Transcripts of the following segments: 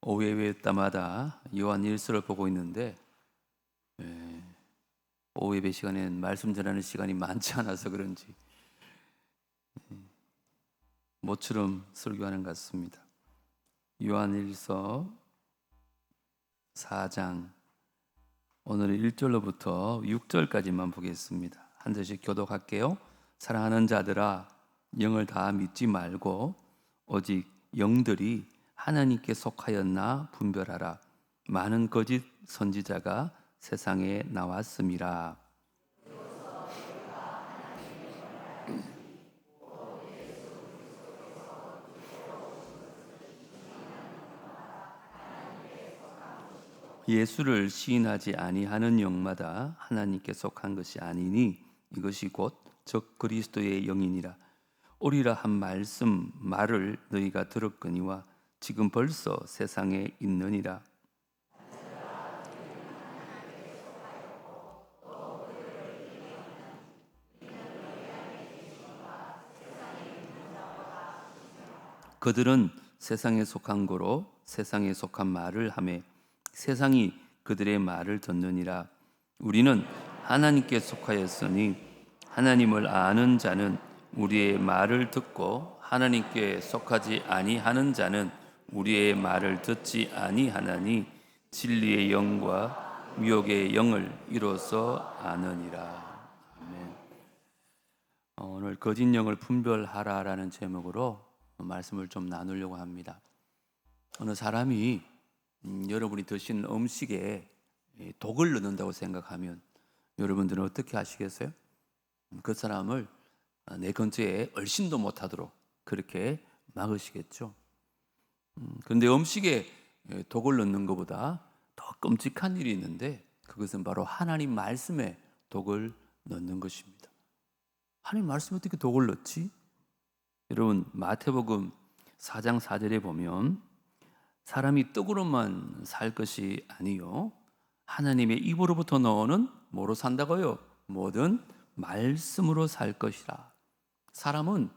오후에 때마다 요한 일서를 보고 있는데 오후 예배 시간에는 말씀 전하는 시간이 많지 않아서 그런지 모처럼 설교하는 것 같습니다. 요한 일서 4장 오늘은 1절로부터 6절까지만 보겠습니다. 한 절씩 교독할게요. 사랑하는 자들아, 영을 다 믿지 말고 오직 영들이 하나님께 속하였나 분별하라. 많은 거짓 선지자가 세상에 나왔음이라. 예수를 시인하지 아니하는 영마다 하나님께 속한 것이 아니니 이것이 곧 적 그리스도의 영이니라. 오리라 한 말을 너희가 들었거니와 지금 벌써 세상에 있느니라. 그들은 세상에 속한 거로 세상에 속한 말을 하매 세상이 그들의 말을 듣느니라. 우리는 하나님께 속하였으니 하나님을 아는 자는 우리의 말을 듣고 하나님께 속하지 아니하는 자는 우리의 말을 듣지 아니하나니 진리의 영과 미혹의 영을 이로써 아느니라. 아멘. 오늘 거짓 영을 분별하라라는 제목으로 말씀을 좀 나누려고 합니다. 어느 사람이 여러분이 드시는 음식에 독을 넣는다고 생각하면 여러분들은 어떻게 하시겠어요? 그 사람을 내 근처에 얼씬도 못하도록 그렇게 막으시겠죠. 그런데 음식에 독을 넣는 것보다 더 끔찍한 일이 있는데 그것은 바로 하나님 말씀에 독을 넣는 것입니다. 하나님 말씀에 어떻게 독을 넣지? 여러분 마태복음 4장 4절에 보면 사람이 떡으로만 살 것이 아니요 하나님의 입으로부터 나오는 뭐로 산다고요? 모든 말씀으로 살 것이라. 사람은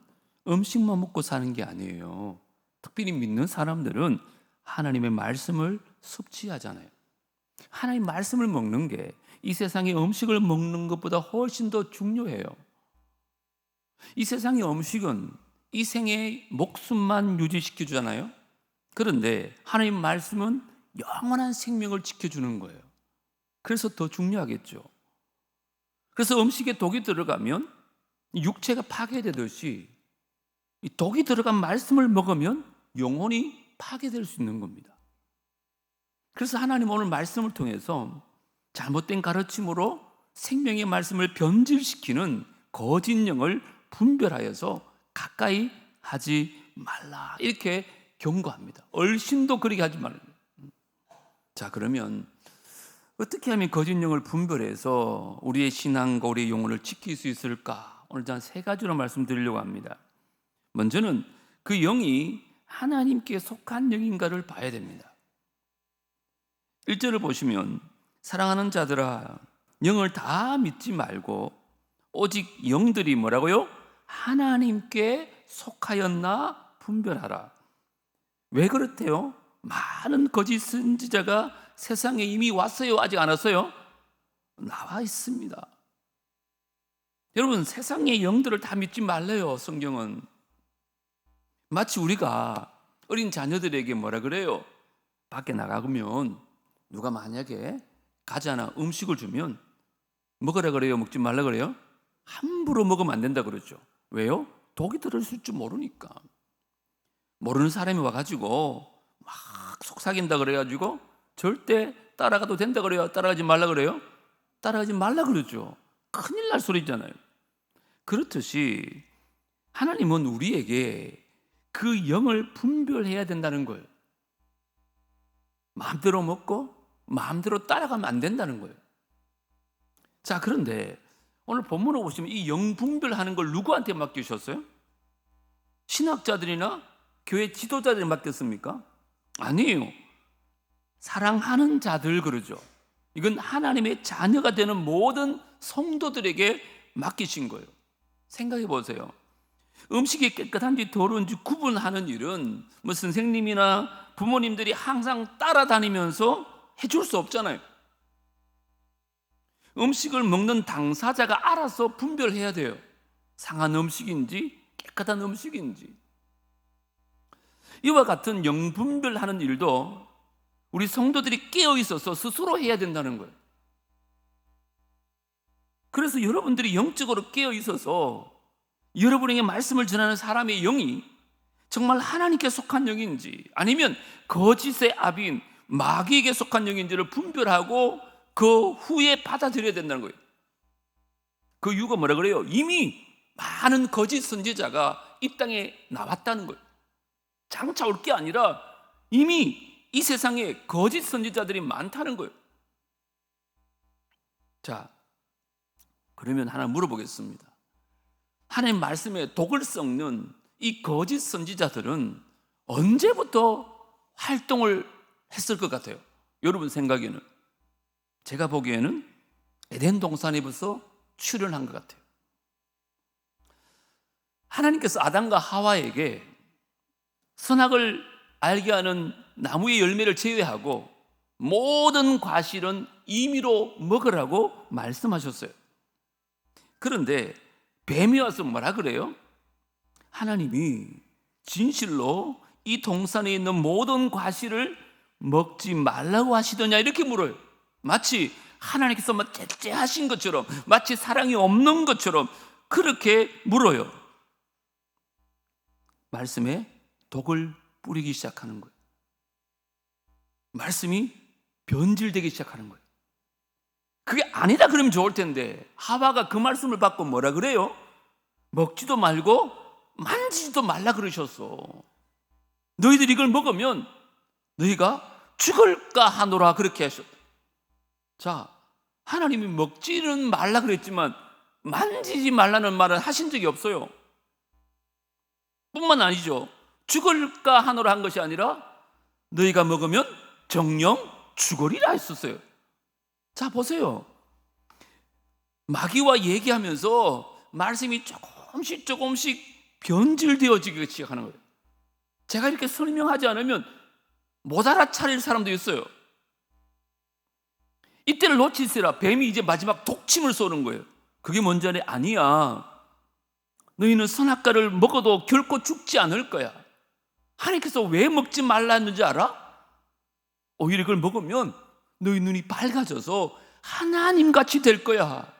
음식만 먹고 사는 게 아니에요. 특별히 믿는 사람들은 하나님의 말씀을 섭취하잖아요. 하나님 말씀을 먹는 게 이 세상의 음식을 먹는 것보다 훨씬 더 중요해요. 이 세상의 음식은 이 생의 목숨만 유지시켜 주잖아요. 그런데 하나님 말씀은 영원한 생명을 지켜주는 거예요. 그래서 더 중요하겠죠. 그래서 음식에 독이 들어가면 육체가 파괴되듯이 이 독이 들어간 말씀을 먹으면 영혼이 파괴될 수 있는 겁니다. 그래서 하나님 오늘 말씀을 통해서 잘못된 가르침으로 생명의 말씀을 변질시키는 거짓 영을 분별하여서 가까이 하지 말라 이렇게 경고합니다. 얼씬도 그렇게 하지 말라. 자, 그러면 어떻게 하면 거짓 영을 분별해서 우리의 신앙과 우리의 영혼을 지킬 수 있을까? 오늘 전 세 가지로 말씀드리려고 합니다. 먼저는 그 영이 하나님께 속한 영인가를 봐야 됩니다. 1절을 보시면 사랑하는 자들아 영을 다 믿지 말고 오직 영들이 뭐라고요? 하나님께 속하였나 분별하라. 왜 그렇대요? 많은 거짓 선지자가 세상에 이미 왔어요? 아직 안 왔어요? 나와 있습니다. 여러분 세상의 영들을 다 믿지 말래요. 성경은 마치 우리가 어린 자녀들에게 뭐라 그래요? 밖에 나가면 누가 만약에 과자나 음식을 주면 먹으라 그래요? 먹지 말라 그래요? 함부로 먹으면 안 된다 그러죠. 왜요? 독이 들어있을 줄 모르니까. 모르는 사람이 와가지고 막 속삭인다 그래가지고 절대 따라가도 된다 그래요? 따라가지 말라 그래요? 따라가지 말라 그러죠. 큰일 날 소리잖아요. 그렇듯이 하나님은 우리에게 그 영을 분별해야 된다는 거예요. 마음대로 먹고 마음대로 따라가면 안 된다는 거예요. 자, 그런데 오늘 본문을 보시면 이 영 분별하는 걸 누구한테 맡기셨어요? 신학자들이나 교회 지도자들이 맡겼습니까? 아니에요. 사랑하는 자들 그러죠. 이건 하나님의 자녀가 되는 모든 성도들에게 맡기신 거예요. 생각해 보세요. 음식이 깨끗한지 더러운지 구분하는 일은 뭐 선생님이나 부모님들이 항상 따라다니면서 해줄 수 없잖아요. 음식을 먹는 당사자가 알아서 분별해야 돼요. 상한 음식인지 깨끗한 음식인지. 이와 같은 영분별하는 일도 우리 성도들이 깨어 있어서 스스로 해야 된다는 거예요. 그래서 여러분들이 영적으로 깨어 있어서 여러분에게 말씀을 전하는 사람의 영이 정말 하나님께 속한 영인지 아니면 거짓의 아비인 마귀에게 속한 영인지를 분별하고 그 후에 받아들여야 된다는 거예요. 그 이유가 뭐라 그래요? 이미 많은 거짓 선지자가 이 땅에 나왔다는 거예요. 장차 올 게 아니라 이미 이 세상에 거짓 선지자들이 많다는 거예요. 자, 그러면 하나 물어보겠습니다. 하나님 말씀에 독을 섞는 이 거짓 선지자들은 언제부터 활동을 했을 것 같아요? 여러분 생각에는? 제가 보기에는 에덴 동산에부터 출현한 것 같아요. 하나님께서 아담과 하와에게 선악을 알게 하는 나무의 열매를 제외하고 모든 과실은 임의로 먹으라고 말씀하셨어요. 그런데 뱀이 와서 뭐라 그래요? 하나님이 진실로 이 동산에 있는 모든 과실을 먹지 말라고 하시더냐 이렇게 물어요. 마치 하나님께서 째째하신 것처럼, 마치 사랑이 없는 것처럼 그렇게 물어요. 말씀에 독을 뿌리기 시작하는 거예요. 말씀이 변질되기 시작하는 거예요. 그게 아니다 그러면 좋을 텐데 하와가 그 말씀을 받고 뭐라 그래요? 먹지도 말고 만지지도 말라 그러셨어. 너희들이 이걸 먹으면 너희가 죽을까 하노라 그렇게 하셨다. 자, 하나님이 먹지는 말라 그랬지만 만지지 말라는 말은 하신 적이 없어요. 뿐만 아니죠. 죽을까 하노라 한 것이 아니라 너희가 먹으면 정령 죽으리라 했었어요. 자, 보세요. 마귀와 얘기하면서 말씀이 조금씩 변질되어지기 시작하는 거예요. 제가 이렇게 설명하지 않으면 못 알아차릴 사람도 있어요. 이때를 놓치시라. 뱀이 이제 마지막 독침을 쏘는 거예요. 그게 뭔지 아니야. 너희는 선악과를 먹어도 결코 죽지 않을 거야. 하나님께서 왜 먹지 말라 했는지 알아? 오히려 그걸 먹으면 너희 눈이 밝아져서 하나님같이 될 거야.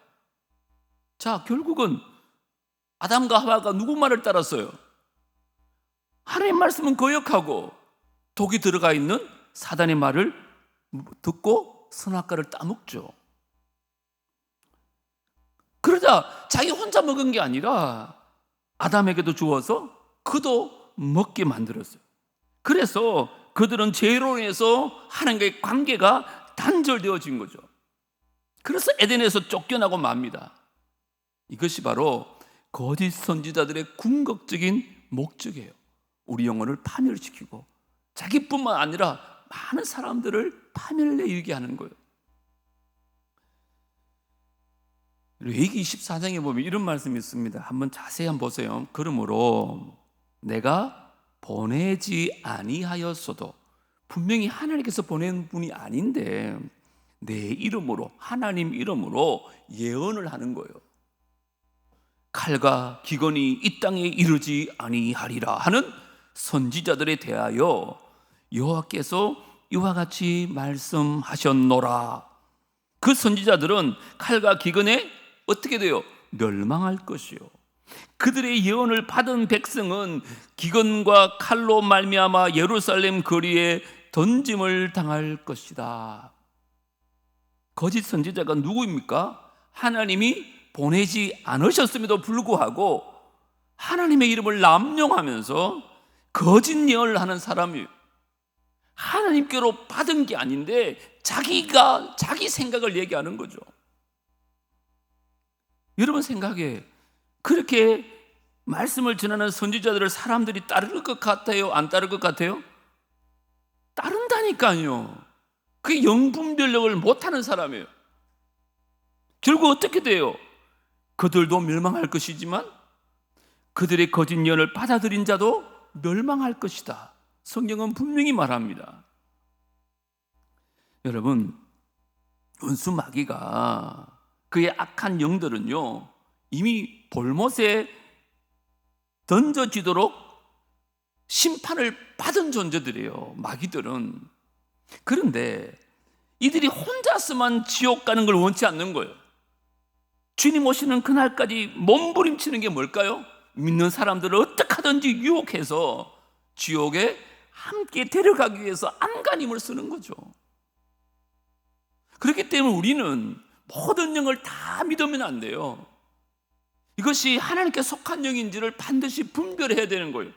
자, 결국은 아담과 하와가 누구 말을 따랐어요? 하나님 말씀은 거역하고 독이 들어가 있는 사단의 말을 듣고 선악과를 따먹죠. 그러자 자기 혼자 먹은 게 아니라 아담에게도 주어서 그도 먹게 만들었어요. 그래서 그들은 죄로 인해서 하나님과의 관계가 단절되어진 거죠. 그래서 에덴에서 쫓겨나고 맙니다. 이것이 바로 거짓 선지자들의 궁극적인 목적이에요. 우리 영혼을 파멸시키고 자기뿐만 아니라 많은 사람들을 파멸에 이르게 하는 거예요. 레위기 24장에 보면 이런 말씀이 있습니다. 한번 자세히 한번 보세요. 그러므로 내가 보내지 아니하였어도, 분명히 하나님께서 보낸 분이 아닌데 내 이름으로, 하나님 이름으로 예언을 하는 거예요. 칼과 기근이 이 땅에 이르지 아니하리라 하는 선지자들에 대하여 여호와께서 이와 같이 말씀하셨노라. 그 선지자들은 칼과 기근에 어떻게 돼요? 멸망할 것이요. 그들의 예언을 받은 백성은 기근과 칼로 말미암아 예루살렘 거리에 던짐을 당할 것이다. 거짓 선지자가 누구입니까? 하나님이 보내지 않으셨음에도 불구하고 하나님의 이름을 남용하면서 거짓 예언을 하는 사람이에요. 하나님께로 받은 게 아닌데 자기가 자기 생각을 얘기하는 거죠. 여러분 생각에 그렇게 말씀을 전하는 선지자들을 사람들이 따를 것 같아요? 안 따를 것 같아요? 따른다니까요. 그게 영분별력을 못하는 사람이에요. 결국 어떻게 돼요? 그들도 멸망할 것이지만 그들의 거짓 예언을 받아들인 자도 멸망할 것이다. 성경은 분명히 말합니다. 여러분, 원수 마귀가, 그의 악한 영들은요, 이미 볼못에 던져지도록 심판을 받은 존재들이에요, 마귀들은. 그런데 이들이 혼자서만 지옥 가는 걸 원치 않는 거예요. 주님 오시는 그날까지 몸부림치는 게 뭘까요? 믿는 사람들을 어떻게 하든지 유혹해서 지옥에 함께 데려가기 위해서 안간힘을 쓰는 거죠. 그렇기 때문에 우리는 모든 영을 다 믿으면 안 돼요. 이것이 하나님께 속한 영인지를 반드시 분별해야 되는 거예요.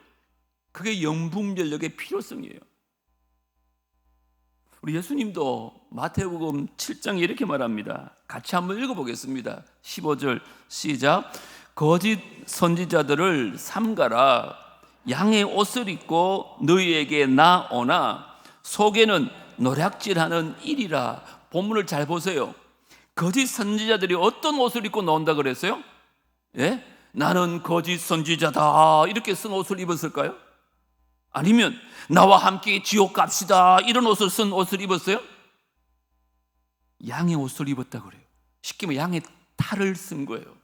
그게 영분별력의 필요성이에요. 우리 예수님도 마태복음 7장에 이렇게 말합니다. 같이 한번 읽어보겠습니다. 15절 시작. 거짓 선지자들을 삼가라. 양의 옷을 입고 너희에게 나오나 속에는 노략질하는 일이라. 본문을 잘 보세요. 거짓 선지자들이 어떤 옷을 입고 나온다 그랬어요? 예? 나는 거짓 선지자다 이렇게 쓴 옷을 입었을까요? 아니면 나와 함께 지옥 갑시다 이런 옷을 쓴 옷을 입었어요? 양의 옷을 입었다 그래요. 쉽게 말해 양의 탈을 쓴 거예요.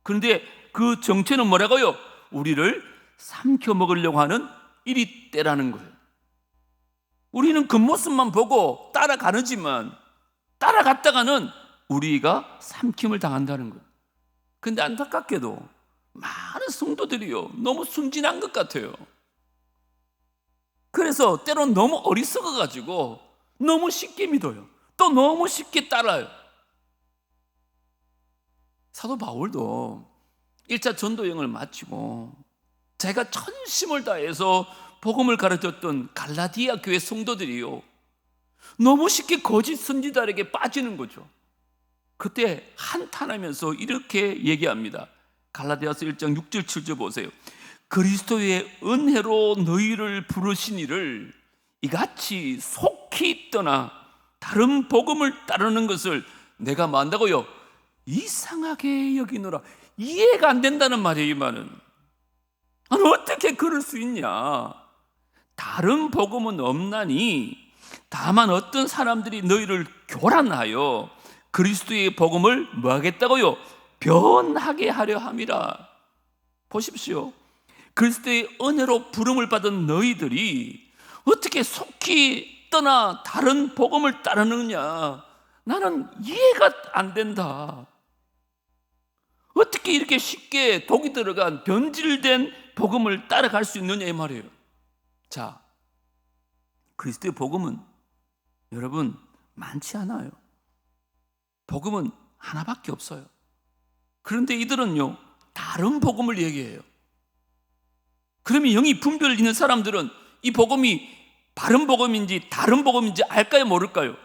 그런데 그 정체는 뭐라고요? 우리를 삼켜 먹으려고 하는 이리떼라는 거예요. 우리는 겉모습만 보고 따라가는지만 따라갔다가는 우리가 삼킴을 당한다는 거예요. 그런데 안타깝게도 많은 성도들이요, 너무 순진한 것 같아요. 그래서 때론 너무 어리석어가지고 너무 쉽게 믿어요. 또 너무 쉽게 따라요. 사도 바울도 1차 전도여행을 마치고 제가 전심을 다해서 복음을 가르쳤던 갈라디아 교회 성도들이요, 너무 쉽게 거짓 선지자에게 빠지는 거죠. 그때 한탄하면서 이렇게 얘기합니다. 갈라디아서 1장 6절 7절 보세요. 그리스도의 은혜로 너희를 부르신 이를 이같이 속히 떠나 다른 복음을 따르는 것을 내가 만다고요? 이상하게 여기노라. 이해가 안 된다는 말이에요, 이 말은. 아니, 어떻게 그럴 수 있냐? 다른 복음은 없나니 다만 어떤 사람들이 너희를 교란하여 그리스도의 복음을 뭐 하겠다고요? 변하게 하려 함이라. 보십시오. 그리스도의 은혜로 부름을 받은 너희들이 어떻게 속히 떠나 다른 복음을 따르느냐? 나는 이해가 안 된다. 어떻게 이렇게 쉽게 독이 들어간 변질된 복음을 따라갈 수 있느냐 이 말이에요. 자, 그리스도의 복음은 여러분 많지 않아요. 복음은 하나밖에 없어요. 그런데 이들은요, 다른 복음을 얘기해요. 그러면 영이 분별 있는 사람들은 이 복음이 바른 복음인지 다른 복음인지 알까요, 모를까요?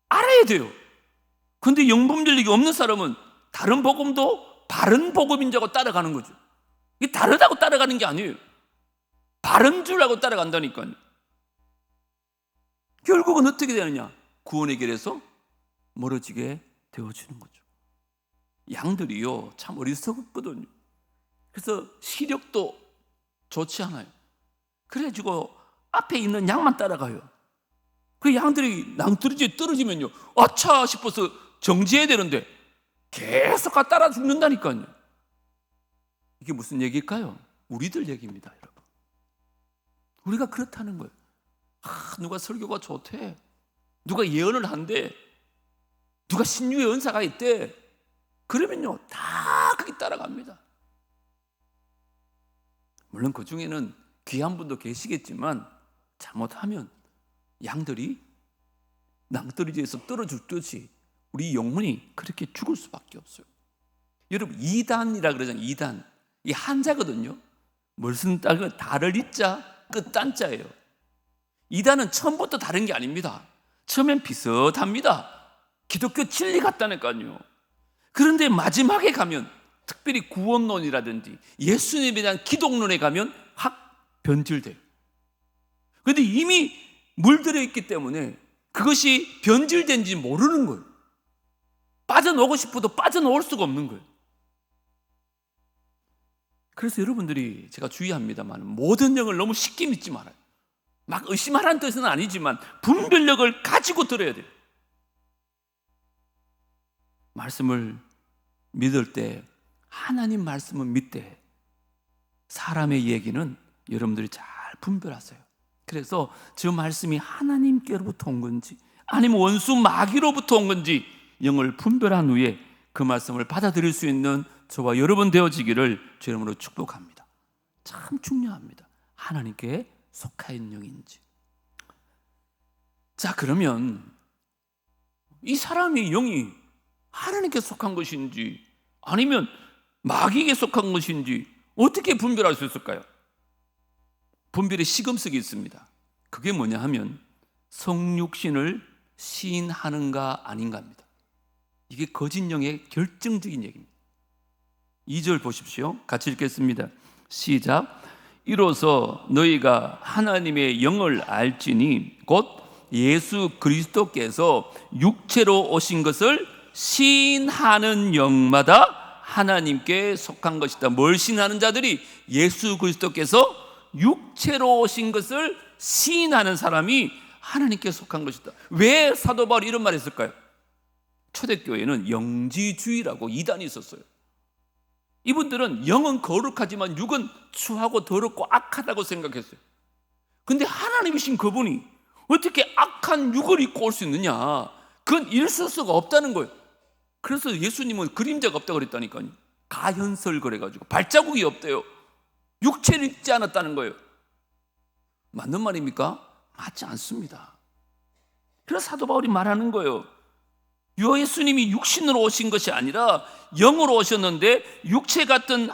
알아야 돼요. 그런데 영분별력이 없는 사람은 다른 복음도 바른 복음인 줄 알고 따라가는 거죠. 이게 다르다고 따라가는 게 아니에요. 바른 줄 알고 따라간다니까요. 결국은 어떻게 되느냐? 구원의 길에서 멀어지게 되어지는 거죠. 양들이요, 참 어리석었거든요. 그래서 시력도 좋지 않아요. 그래가지고 앞에 있는 양만 따라가요. 그 양들이 낭떠러지에 떨어지면요, 아차 싶어서 정지해야 되는데 계속 따라 죽는다니까요. 이게 무슨 얘기일까요? 우리들 얘기입니다, 여러분. 우리가 그렇다는 거예요. 누가 설교가 좋대, 누가 예언을 한대, 누가 신유의 은사가 있대, 그러면요 다 그게 따라갑니다. 물론 그 중에는 귀한 분도 계시겠지만 잘못하면 양들이 낭떠러지에서 떨어질 듯이 우리 영혼이 그렇게 죽을 수밖에 없어요. 여러분, 이단이라 그러잖아요. 이단, 이 한자거든요. 무슨 딸, 달을 이자 끝 딴자예요. 이단은 처음부터 다른 게 아닙니다. 처음엔 비슷합니다. 기독교 진리 같다니까요. 그런데 마지막에 가면, 특별히 구원론이라든지 예수님에 대한 기독론에 가면 확 변질돼요. 그런데 이미 물들어 있기 때문에 그것이 변질된지 모르는 거예요. 빠져나오고 싶어도 빠져나올 수가 없는 거예요. 그래서 여러분들이 제가 주의합니다만 모든 영을 너무 쉽게 믿지 말아요. 막 의심하라는 뜻은 아니지만 분별력을 가지고 들어야 돼요. 말씀을 믿을 때 하나님 말씀은 믿되 사람의 얘기는 여러분들이 잘 분별하세요. 그래서 저 말씀이 하나님께로부터 온 건지 아니면 원수 마귀로부터 온 건지 영을 분별한 후에 그 말씀을 받아들일 수 있는 저와 여러분 되어지기를 주 이름으로 축복합니다. 참 중요합니다. 하나님께 속한 영인지. 자, 그러면 이 사람의 영이 하나님께 속한 것인지 아니면 마귀에게 속한 것인지 어떻게 분별할 수 있을까요? 분별의 시금석이 있습니다. 그게 뭐냐 하면 성육신을 시인하는가 아닌가입니다. 이게 거짓 영의 결정적인 얘기입니다. 2절 보십시오. 같이 읽겠습니다. 시작. 이로써 너희가 하나님의 영을 알지니 곧 예수 그리스도께서 육체로 오신 것을 시인하는 영마다 하나님께 속한 것이다. 뭘 시인하는 자들이? 예수 그리스도께서 육체로 오신 것을 시인하는 사람이 하나님께 속한 것이다. 왜 사도 바울이 이런 말을 했을까요? 초대교회는 영지주의라고 이단이 있었어요. 이분들은 영은 거룩하지만 육은 추하고 더럽고 악하다고 생각했어요. 근데 하나님이신 그분이 어떻게 악한 육을 입고 올 수 있느냐? 그건 있을 수가 없다는 거예요. 그래서 예수님은 그림자가 없다고 그랬다니까요. 가현설 그래가지고 발자국이 없대요. 육체를 입지 않았다는 거예요. 맞는 말입니까? 맞지 않습니다. 그래서 사도 바울이 말하는 거예요. 예수님이 육신으로 오신 것이 아니라 영으로 오셨는데 육체 같은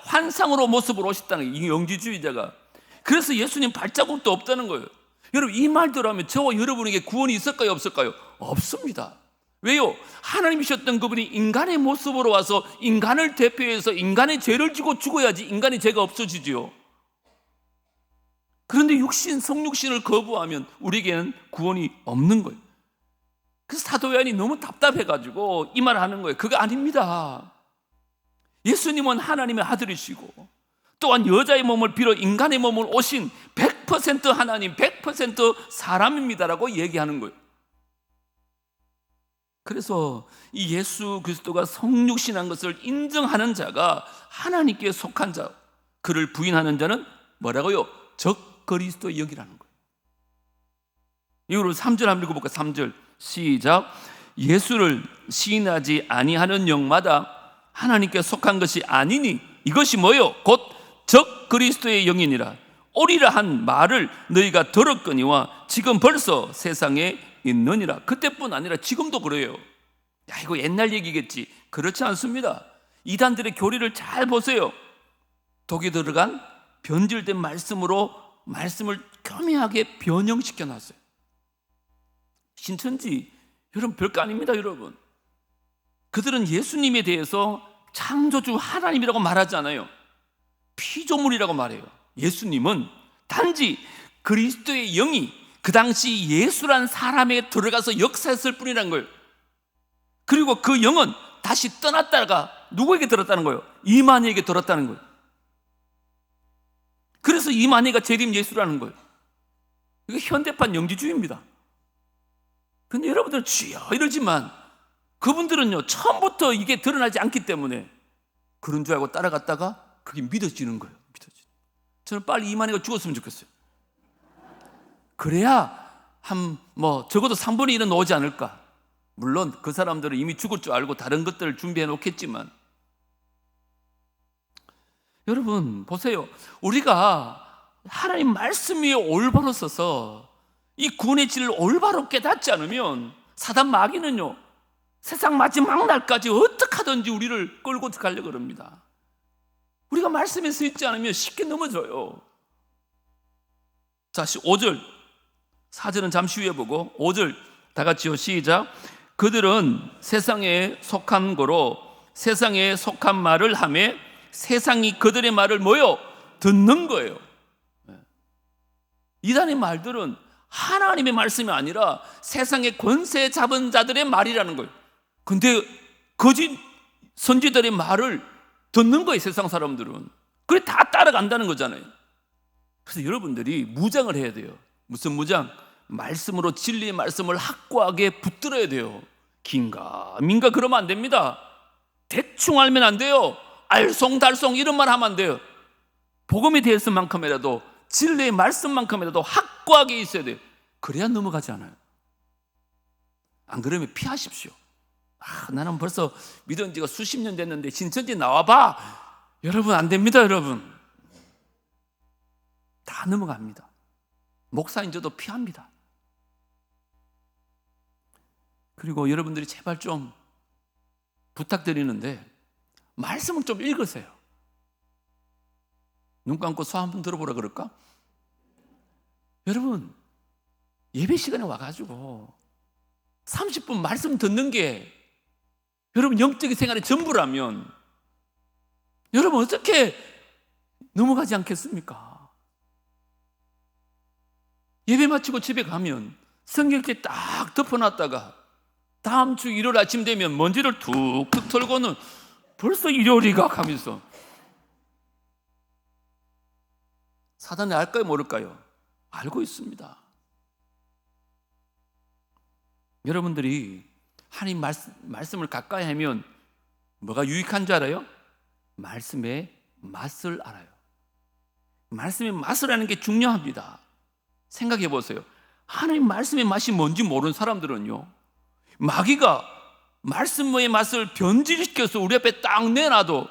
환상으로 모습으로 오셨다는 거예요. 이 영지주의자가. 그래서 예수님 발자국도 없다는 거예요. 여러분, 이 말대로 하면 저와 여러분에게 구원이 있을까요? 없을까요? 없습니다. 왜요? 하나님이셨던 그분이 인간의 모습으로 와서 인간을 대표해서 인간의 죄를 지고 죽어야지 인간의 죄가 없어지지요. 그런데 성육신을 거부하면 우리에게는 구원이 없는 거예요. 그래서 사도 요한이 너무 답답해가지고 이 말을 하는 거예요. 그거 아닙니다. 예수님은 하나님의 아들이시고 또한 여자의 몸을 빌어 인간의 몸을 오신 100% 하나님, 100% 사람입니다라고 얘기하는 거예요. 그래서 이 예수 그리스도가 성육신한 것을 인정하는 자가 하나님께 속한 자, 그를 부인하는 자는 뭐라고요? 적 그리스도의 영이라는 거예요. 이후로 3절 한번 읽어볼까요? 3절 시작. 예수를 시인하지 아니하는 영마다 하나님께 속한 것이 아니니 이것이 뭐요? 곧 적 그리스도의 영이니라. 오리라 한 말을 너희가 들었거니와 지금 벌써 세상에 있느니라. 그때뿐 아니라 지금도 그래요. 야, 이거 옛날 얘기겠지. 그렇지 않습니다. 이단들의 교리를 잘 보세요. 독이 들어간 변질된 말씀으로 말씀을 교묘하게 변형시켜 놨어요. 신천지 여러분 별거 아닙니다. 여러분, 그들은 예수님에 대해서 창조주 하나님이라고 말하지 않아요. 피조물이라고 말해요. 예수님은 단지 그리스도의 영이 그 당시 예수란 사람에 들어가서 역사했을 뿐이라는 거예요. 그리고 그 영은 다시 떠났다가 누구에게 들었다는 거예요? 이만희에게 들었다는 거예요. 그래서 이만희가 재림 예수라는 거예요. 이게 현대판 영지주의입니다. 근데 여러분들은 주여 이러지만 그분들은요, 처음부터 이게 드러나지 않기 때문에 그런 줄 알고 따라갔다가 그게 믿어지는 거예요. 저는 빨리 이만희가 죽었으면 좋겠어요. 그래야 적어도 3분의 1은 오지 않을까. 물론 그 사람들은 이미 죽을 줄 알고 다른 것들을 준비해 놓겠지만, 여러분 보세요. 우리가 하나님 말씀 위에 올바로 서서 이 구원의 진리를 올바로 깨닫지 않으면 사단 마귀는요, 세상 마지막 날까지 어떻게 하든지 우리를 끌고 가려고 합니다. 우리가 말씀에 서 있지 않으면 쉽게 넘어져요. 자, 5절 4절은 잠시 후에 보고 5절 다 같이요. 시작. 그들은 세상에 속한 거로 세상에 속한 말을 하며 세상이 그들의 말을 뭐요? 듣는 거예요. 이단의 말들은 하나님의 말씀이 아니라 세상의 권세 잡은 자들의 말이라는 거예요. 근데 거짓 선지들의 말을 듣는 거예요, 세상 사람들은. 그래 다 따라간다는 거잖아요. 그래서 여러분들이 무장을 해야 돼요. 무슨 무장? 말씀으로, 진리의 말씀을 확고하게 붙들어야 돼요. 긴가민가 그러면 안 됩니다. 대충 알면 안 돼요. 알쏭달쏭 이런 말 하면 안 돼요. 복음에 대해서만큼이라도, 진리의 말씀만큼이라도 확고하게 있어야 돼요. 그래야 넘어가지 않아요. 안 그러면 피하십시오. 나는 벌써 믿은 지가 수십 년 됐는데 신천지 나와봐. 여러분 안 됩니다. 여러분 다 넘어갑니다. 목사인 저도 피합니다. 그리고 여러분들이 제발 좀 부탁드리는데 말씀을 좀 읽으세요. 눈 감고 소 한번 들어보라 그럴까? 여러분 예배 시간에 와가지고 30분 말씀 듣는 게 여러분 영적인 생활의 전부라면 여러분 어떻게 넘어가지 않겠습니까? 예배 마치고 집에 가면 성경책 딱 덮어놨다가 다음 주 일요일 아침 되면 먼지를 툭툭 털고는 벌써 일요일이가 하면서 사단이 알까요 모를까요? 알고 있습니다. 여러분들이 하나님 말씀을 가까이 하면 뭐가 유익한 줄 알아요? 말씀의 맛을 알아요. 말씀의 맛을 아는 게 중요합니다. 생각해 보세요. 하나님 말씀의 맛이 뭔지 모르는 사람들은요, 마귀가 말씀의 맛을 변질시켜서 우리 앞에 딱 내놔도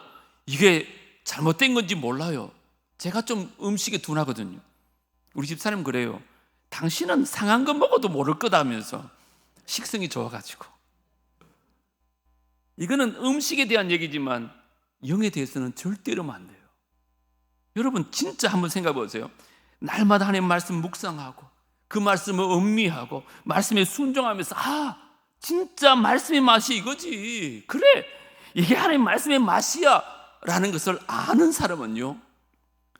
이게 잘못된 건지 몰라요. 제가 좀 음식에 둔하거든요. 우리 집사람 그래요. 당신은 상한 거 먹어도 모를 거다면서 식성이 좋아가지고. 이거는 음식에 대한 얘기지만 영에 대해서는 절대로 안 돼요. 여러분 진짜 한번 생각해 보세요. 날마다 하나님 말씀 묵상하고 그 말씀을 음미하고 말씀에 순종하면서 진짜 말씀의 맛이 이거지, 그래 이게 하나님 말씀의 맛이야 라는 것을 아는 사람은요,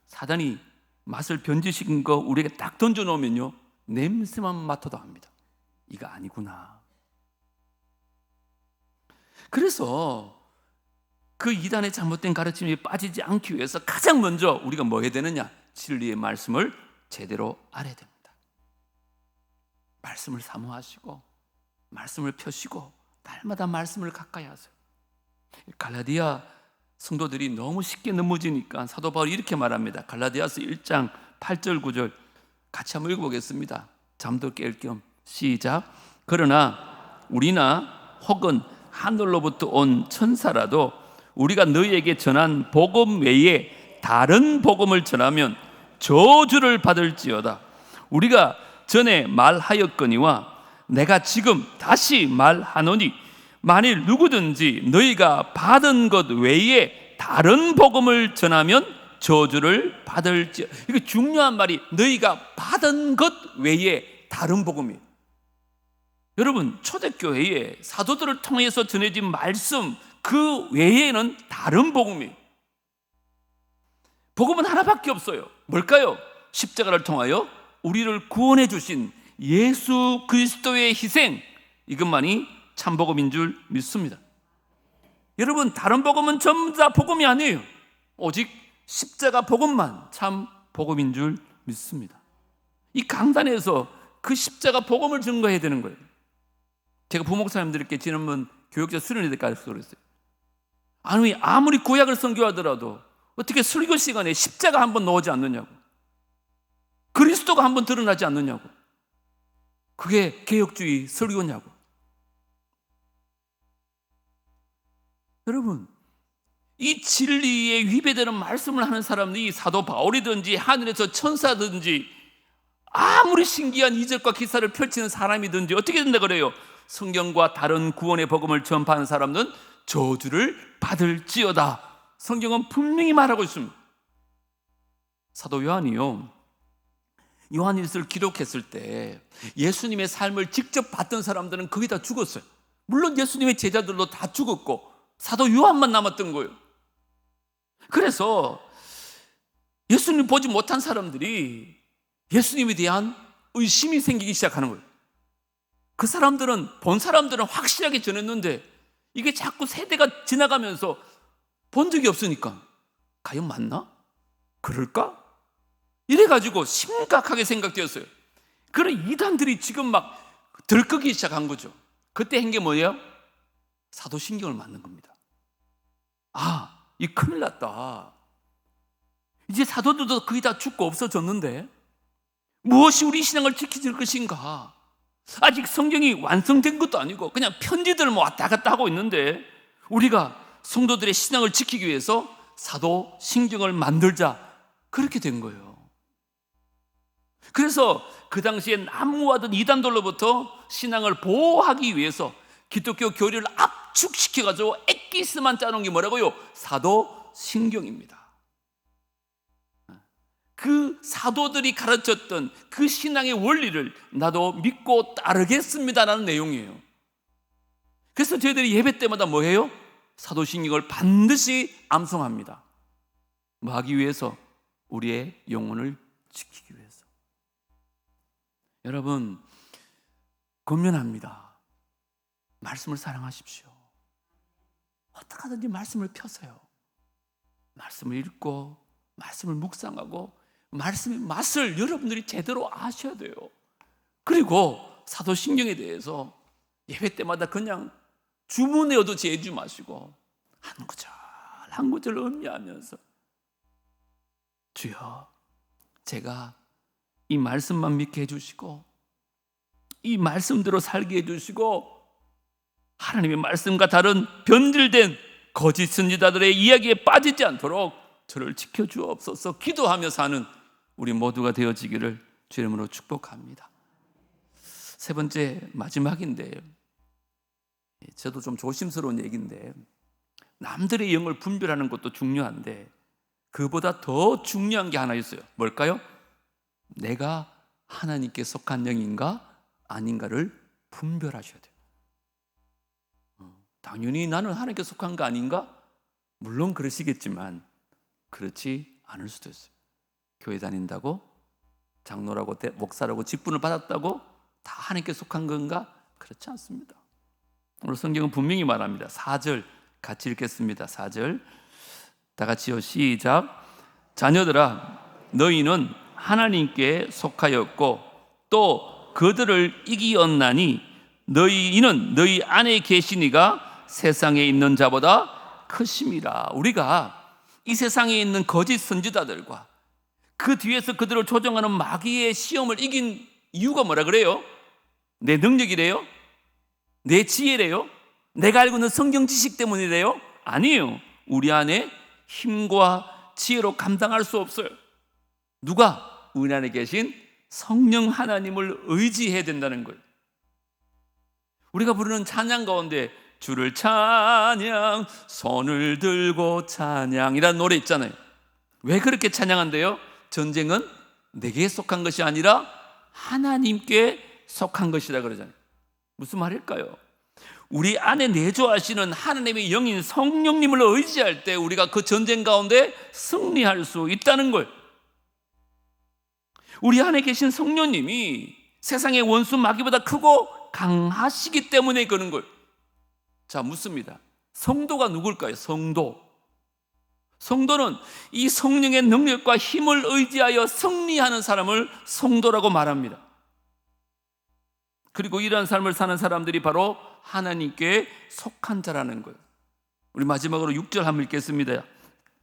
사단이 맛을 변질시킨 거 우리에게 딱 던져놓으면요 냄새만 맡아도 압니다. 이거 아니구나. 그래서 그 이단의 잘못된 가르침에 빠지지 않기 위해서 가장 먼저 우리가 뭐 해야 되느냐? 진리의 말씀을 제대로 알아야 됩니다. 말씀을 사모하시고 말씀을 펴시고 날마다 말씀을 가까이 하세요. 갈라디아 성도들이 너무 쉽게 넘어지니까 사도 바울이 이렇게 말합니다. 갈라디아서 1장 8절 9절 같이 한번 읽어보겠습니다. 잠도 깰 겸 시작. 그러나 우리나 혹은 하늘로부터 온 천사라도 우리가 너희에게 전한 복음 외에 다른 복음을 전하면 저주를 받을지어다. 우리가 전에 말하였거니와 내가 지금 다시 말하노니 만일 누구든지 너희가 받은 것 외에 다른 복음을 전하면 저주를 받을지어다. 이게 중요한 말이 너희가 받은 것 외에 다른 복음이에요. 여러분 초대교회에 사도들을 통해서 전해진 말씀 그 외에는 다른 복음이에요. 복음은 하나밖에 없어요. 뭘까요? 십자가를 통하여 우리를 구원해 주신 예수 그리스도의 희생, 이것만이 참 복음인 줄 믿습니다. 여러분 다른 복음은 전부 다 복음이 아니에요. 오직 십자가 복음만 참 복음인 줄 믿습니다. 이 강단에서 그 십자가 복음을 증거해야 되는 거예요. 제가 부목사님들께 지난번 교육자 수련회 때 가르쳤어요. 아무리 구약을 선교하더라도 어떻게 설교 시간에 십자가 한번 나오지 않느냐고, 그리스도가 한번 드러나지 않느냐고, 그게 개혁주의 설교냐고. 여러분 이 진리에 위배되는 말씀을 하는 사람들이 사도 바울이든지 하늘에서 천사든지 아무리 신기한 이적과 기사를 펼치는 사람이든지 어떻게 된다 그래요? 성경과 다른 구원의 복음을 전파하는 사람은 저주를 받을지어다. 성경은 분명히 말하고 있습니다. 사도 요한이요, 요한일서를 기록했을 때 예수님의 삶을 직접 봤던 사람들은 거의 다 죽었어요. 물론 예수님의 제자들도 다 죽었고 사도 요한만 남았던 거예요. 그래서 예수님 보지 못한 사람들이 예수님에 대한 의심이 생기기 시작하는 거예요. 그 사람들은 본 사람들은 확실하게 전했는데 이게 자꾸 세대가 지나가면서 본 적이 없으니까 과연 맞나? 그럴까? 이래가지고 심각하게 생각되었어요. 그런 이단들이 지금 막 들끓기 시작한 거죠. 그때 한 게 뭐예요? 사도신경을 맞는 겁니다. 아, 이 큰일 났다. 이제 사도들도 거의 다 죽고 없어졌는데 무엇이 우리 신앙을 지켜줄 것인가? 아직 성경이 완성된 것도 아니고 그냥 편지들을 뭐 왔다 갔다 하고 있는데 우리가 성도들의 신앙을 지키기 위해서 사도신경을 만들자, 그렇게 된 거예요. 그래서 그 당시에 난무하던 이단들로부터 신앙을 보호하기 위해서 기독교 교리를 압축시켜가지고 엑기스만 짜놓은 게 뭐라고요? 사도신경입니다. 그 사도들이 가르쳤던 그 신앙의 원리를 나도 믿고 따르겠습니다라는 내용이에요. 그래서 저희들이 예배 때마다 뭐 해요? 사도신경을 반드시 암송합니다. 뭐 하기 위해서? 우리의 영혼을 지키기 위해서. 여러분, 권면합니다. 말씀을 사랑하십시오. 어떻게 하든지 말씀을 펴세요. 말씀을 읽고 말씀을 묵상하고 말씀의 맛을 여러분들이 제대로 아셔야 돼요. 그리고 사도신경에 대해서 예배 때마다 그냥 주문 외워도 재지 마시고 한 구절 한 구절 음미하면서 주여, 제가 이 말씀만 믿게 해주시고 이 말씀대로 살게 해주시고 하나님의 말씀과 다른 변질된 거짓 선지자들의 이야기에 빠지지 않도록 저를 지켜주옵소서 기도하며 사는 우리 모두가 되어지기를 주 이름으로 축복합니다. 세 번째, 마지막인데, 저도 좀 조심스러운 얘기인데, 남들의 영을 분별하는 것도 중요한데 그보다 더 중요한 게 하나 있어요. 뭘까요? 내가 하나님께 속한 영인가 아닌가를 분별하셔야 돼요. 당연히 나는 하나님께 속한 거 아닌가? 물론 그러시겠지만 그렇지 않을 수도 있어요. 교회 다닌다고 장로라고 목사라고 직분을 받았다고 다 하나님께 속한 건가? 그렇지 않습니다. 오늘 성경은 분명히 말합니다. 4절 같이 읽겠습니다. 4절 다 같이요. 시작. 자녀들아, 너희는 하나님께 속하였고 또 그들을 이기었나니 너희는 너희 안에 계시니가 세상에 있는 자보다 크심이라. 우리가 이 세상에 있는 거짓 선지자들과 그 뒤에서 그들을 조종하는 마귀의 시험을 이긴 이유가 뭐라 그래요? 내 능력이래요? 내 지혜래요? 내가 알고 있는 성경 지식 때문이래요? 아니에요. 우리 안에 힘과 지혜로 감당할 수 없어요. 누가? 우리 안에 계신 성령 하나님을 의지해야 된다는 거예요. 우리가 부르는 찬양 가운데 주를 찬양, 손을 들고 찬양이라는 노래 있잖아요. 왜 그렇게 찬양한대요? 전쟁은 내게 속한 것이 아니라 하나님께 속한 것이다 그러잖아요. 무슨 말일까요? 우리 안에 내주하시는 하나님의 영인 성령님을 의지할 때 우리가 그 전쟁 가운데 승리할 수 있다는 걸. 우리 안에 계신 성령님이 세상의 원수 마귀보다 크고 강하시기 때문에 그런 걸. 자, 묻습니다. 성도가 누굴까요? 성도는 이 성령의 능력과 힘을 의지하여 승리하는 사람을 성도라고 말합니다. 그리고 이러한 삶을 사는 사람들이 바로 하나님께 속한 자라는 거예요. 우리 마지막으로 6절 한번 읽겠습니다.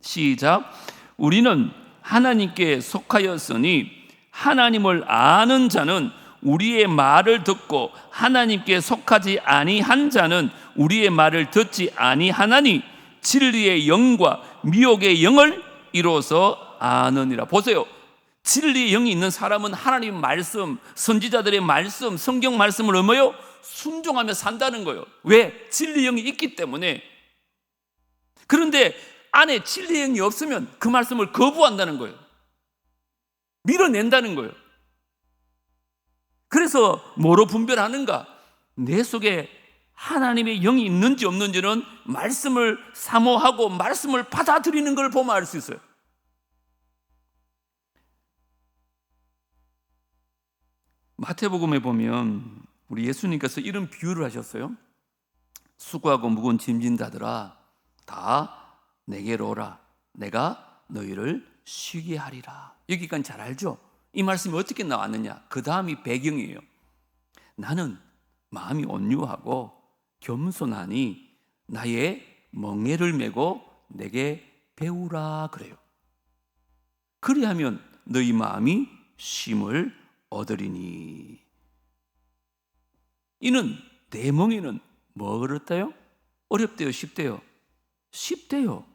시작. 우리는 하나님께 속하였으니 하나님을 아는 자는 우리의 말을 듣고 하나님께 속하지 아니한 자는 우리의 말을 듣지 아니하나니 진리의 영과 미혹의 영을 이루어서 아느니라. 보세요. 진리의 영이 있는 사람은 하나님 말씀, 선지자들의 말씀, 성경 말씀을 뭐요? 순종하며 산다는 거예요. 왜? 진리의 영이 있기 때문에. 그런데 안에 진리의 영이 없으면 그 말씀을 거부한다는 거예요. 밀어낸다는 거예요. 그래서 뭐로 분별하는가? 내 속에 하나님의 영이 있는지 없는지는 말씀을 사모하고 말씀을 받아들이는 걸 보면 알 수 있어요. 마태복음에 보면 우리 예수님께서 이런 비유를 하셨어요. 수고하고 무거운 짐진 자들아, 다 내게로 오라. 내가 너희를 쉬게 하리라. 여기까지 잘 알죠? 이 말씀이 어떻게 나왔느냐? 그 다음이 배경이에요. 나는 마음이 온유하고 겸손하니 나의 멍에를 메고 내게 배우라 그래요. 그리하면 너희 마음이 쉼을 얻으리니. 이는 내 멍에는 뭐 그렇다요? 어렵대요? 쉽대요? 쉽대요.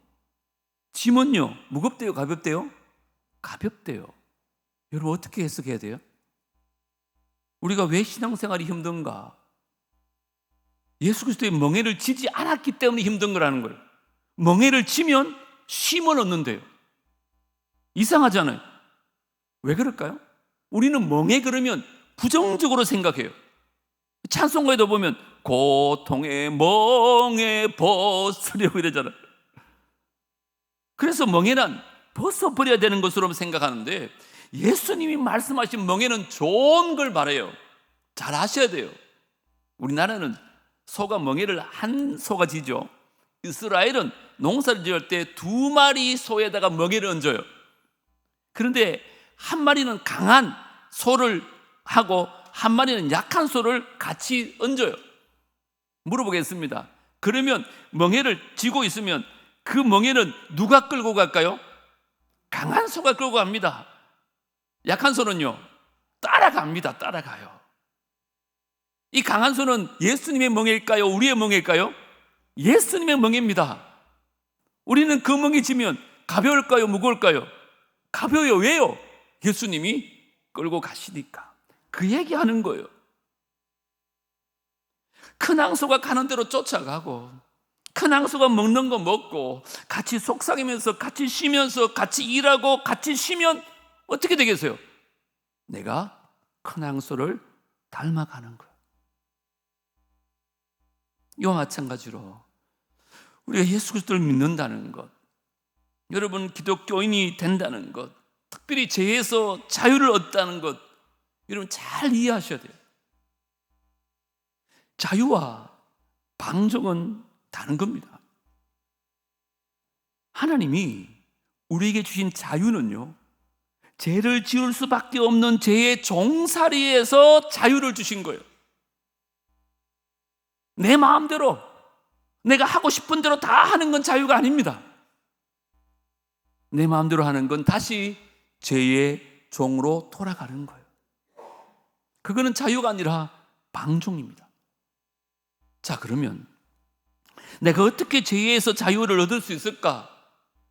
짐은요? 무겁대요? 가볍대요? 가볍대요. 여러분 어떻게 해석해야 돼요? 우리가 왜 신앙생활이 힘든가? 예수 그리스도의 멍에를 지지 않았기 때문에 힘든 거라는 거예요. 멍에를 지면 쉼을 얻는데요. 이상하잖아요. 왜 그럴까요? 우리는 멍에 그러면 부정적으로 생각해요. 찬송가에도 보면 고통의 멍에 벗으려고 이러잖아요. 그래서 멍에는 벗어버려야 되는 것으로 생각하는데 예수님이 말씀하신 멍에는 좋은 걸 말해요. 잘 아셔야 돼요. 우리나라는 소가 멍에를 한 소가 지죠. 이스라엘은 농사를 지을 때 2마리 소에다가 멍에를 얹어요. 그런데 한 마리는 강한 소를 하고 한 마리는 약한 소를 같이 얹어요. 물어보겠습니다. 그러면 멍에를 쥐고 있으면 그 멍에는 누가 끌고 갈까요? 강한 소가 끌고 갑니다. 약한 소는요, 따라갑니다. 따라가요. 이 강한 소는 예수님의 멍에일까요? 우리의 멍에일까요? 예수님의 멍에입니다. 우리는 그 멍에 지면 가벼울까요? 무거울까요? 가벼워요. 왜요? 예수님이 끌고 가시니까. 그 얘기하는 거예요. 큰 항소가 가는 대로 쫓아가고 큰 항소가 먹는 거 먹고 같이 속삭이면서 같이 쉬면서 같이 일하고 같이 쉬면 어떻게 되겠어요? 내가 큰 항소를 닮아가는 거예요. 이와 마찬가지로 우리가 예수 그리스도를 믿는다는 것, 여러분 기독교인이 된다는 것, 특별히 죄에서 자유를 얻다는 것, 여러분 잘 이해하셔야 돼요. 자유와 방종은 다른 겁니다. 하나님이 우리에게 주신 자유는요, 죄를 지을 수밖에 없는 죄의 종살이에서 자유를 주신 거예요. 내 마음대로 내가 하고 싶은 대로 다 하는 건 자유가 아닙니다. 내 마음대로 하는 건 다시 죄의 종으로 돌아가는 거예요. 그거는 자유가 아니라 방종입니다. 자, 그러면 내가 어떻게 죄에서 자유를 얻을 수 있을까?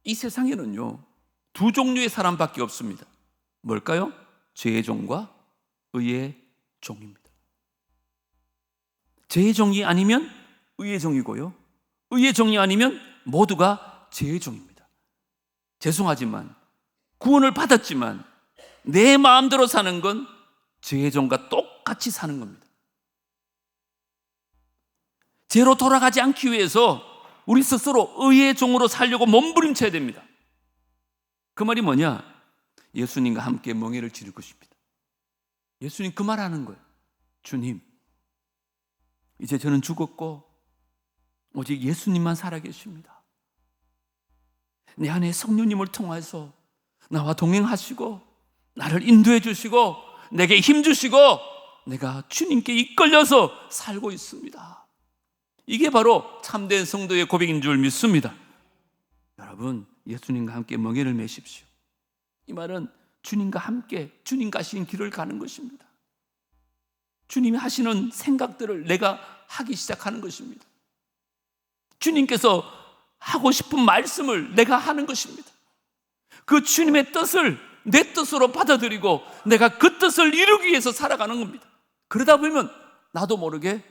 이 세상에는요, 2 종류의 사람밖에 없습니다. 뭘까요? 죄의 종과 의의 종입니다. 죄의 종이 아니면 의의 종이고요, 의의 종이 아니면 모두가 죄의 종입니다. 죄송하지만 구원을 받았지만 내 마음대로 사는 건 죄의 종과 똑같이 사는 겁니다. 죄로 돌아가지 않기 위해서 우리 스스로 의의 종으로 살려고 몸부림쳐야 됩니다. 그 말이 뭐냐? 예수님과 함께 멍에를 지를 것입니다. 예수님 그 말 하는 거예요. 주님, 이제 저는 죽었고 오직 예수님만 살아계십니다. 내 안에 성령님을 통해서 나와 동행하시고 나를 인도해 주시고 내게 힘 주시고 내가 주님께 이끌려서 살고 있습니다. 이게 바로 참된 성도의 고백인 줄 믿습니다. 여러분, 예수님과 함께 멍에를 메십시오. 이 말은 주님과 함께 주님 가신 길을 가는 것입니다. 주님이 하시는 생각들을 내가 하기 시작하는 것입니다. 주님께서 하고 싶은 말씀을 내가 하는 것입니다. 그 주님의 뜻을 내 뜻으로 받아들이고 내가 그 뜻을 이루기 위해서 살아가는 겁니다. 그러다 보면 나도 모르게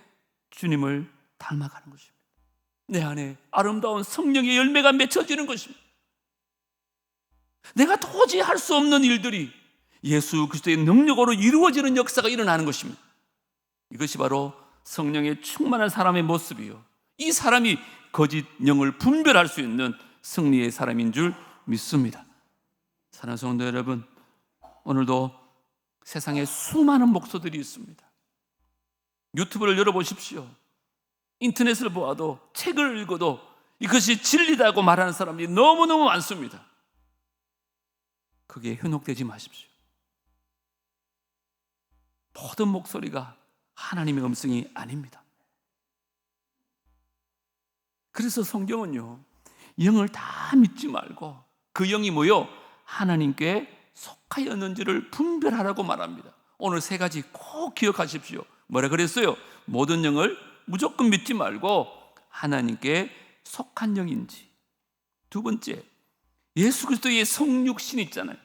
주님을 닮아가는 것입니다. 내 안에 아름다운 성령의 열매가 맺혀지는 것입니다. 내가 도저히 할 수 없는 일들이 예수 그리스도의 능력으로 이루어지는 역사가 일어나는 것입니다. 이것이 바로 성령의 충만한 사람의 모습이요, 이 사람이 거짓 영을 분별할 수 있는 승리의 사람인 줄 믿습니다. 사랑하는 성도 여러분, 오늘도 세상에 수많은 목소들이 있습니다. 유튜브를 열어보십시오. 인터넷을 보아도 책을 읽어도 이것이 진리다고 말하는 사람이 너무너무 많습니다. 그게 현혹되지 마십시오. 모든 목소리가 하나님의 음성이 아닙니다. 그래서 성경은요, 영을 다 믿지 말고 그 영이 뭐요? 하나님께 속하였는지를 분별하라고 말합니다. 오늘 세 가지 꼭 기억하십시오. 뭐라 그랬어요? 모든 영을 무조건 믿지 말고 하나님께 속한 영인지. 두 번째, 예수 그리스도의 성육신 있잖아요.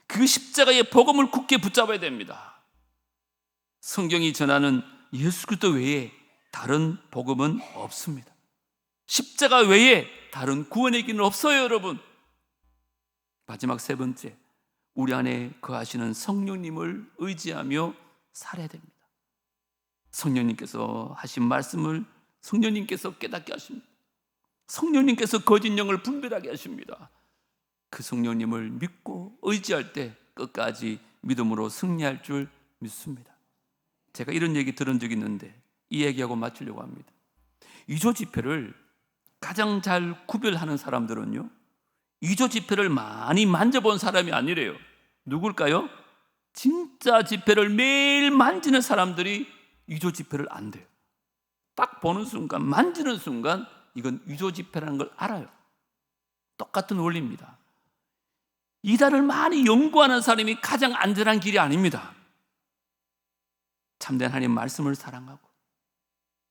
그 십자가의 복음을 굳게 붙잡아야 됩니다. 성경이 전하는 예수 그리스도 외에 다른 복음은 없습니다. 십자가 외에 다른 구원의 길은 없어요, 여러분. 마지막 세 번째, 우리 안에 거하시는 성령님을 의지하며 살아야 됩니다. 성령님께서 하신 말씀을 성령님께서 깨닫게 하십니다. 성령님께서 거짓 영을 분별하게 하십니다. 그 성령님을 믿고 의지할 때 끝까지 믿음으로 승리할 줄 믿습니다. 제가 이런 얘기 들은 적이 있는데 이 얘기하고 마치려고 합니다. 위조 지폐를 가장 잘 구별하는 사람들은요, 위조 지폐를 많이 만져본 사람이 아니래요. 누굴까요? 진짜 지폐를 매일 만지는 사람들이 위조 지폐를 안 돼요. 딱 보는 순간, 만지는 순간 이건 위조 지폐라는 걸 알아요. 똑같은 원리입니다. 이단을 많이 연구하는 사람이 가장 안전한 길이 아닙니다. 참된 하나님 말씀을 사랑하고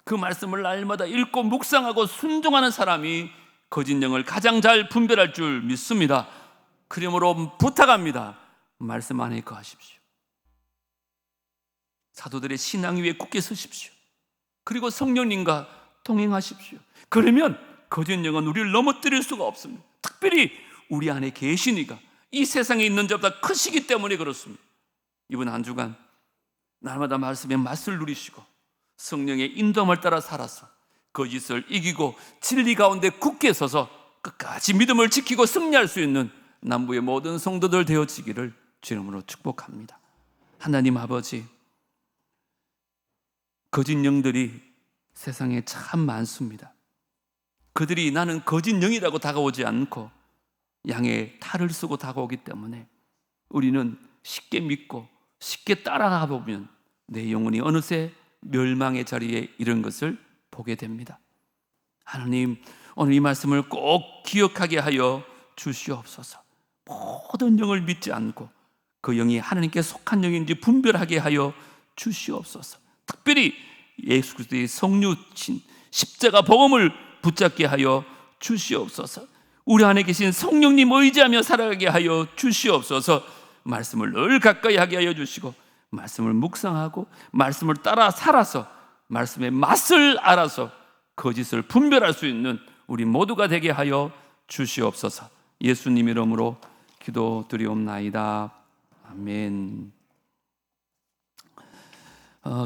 그 말씀을 날마다 읽고 묵상하고 순종하는 사람이 거짓 영을 가장 잘 분별할 줄 믿습니다. 그러므로 부탁합니다. 말씀 안에 거하십시오. 사도들의 신앙 위에 굳게 서십시오. 그리고 성령님과 동행하십시오. 그러면 거짓 영은 우리를 넘어뜨릴 수가 없습니다. 특별히 우리 안에 계신 이가 이 세상에 있는 자보다 크시기 때문에 그렇습니다. 이번 한 주간 날마다 말씀의 맛을 누리시고 성령의 인도함을 따라 살아서 거짓을 이기고 진리 가운데 굳게 서서 끝까지 믿음을 지키고 승리할 수 있는 남부의 모든 성도들 되어지기를 주님으로 축복합니다. 하나님 아버지, 거짓 영들이 세상에 참 많습니다. 그들이 나는 거짓 영이라고 다가오지 않고 양의 탈을 쓰고 다가오기 때문에 우리는 쉽게 믿고 쉽게 따라가 보면 내 영혼이 어느새 멸망의 자리에 이른 것을 보게 됩니다. 하나님, 오늘 이 말씀을 꼭 기억하게 하여 주시옵소서. 모든 영을 믿지 않고 그 영이 하나님께 속한 영인지 분별하게 하여 주시옵소서. 특별히 예수 그리스도의 성육신 십자가 복음을 붙잡게 하여 주시옵소서. 우리 안에 계신 성령님 의지하며 살아가게 하여 주시옵소서. 말씀을 늘 가까이 하게 하여 주시고 말씀을 묵상하고 말씀을 따라 살아서 말씀의 맛을 알아서 거짓을 분별할 수 있는 우리 모두가 되게 하여 주시옵소서. 예수님 이름으로 기도드리옵나이다. 아멘.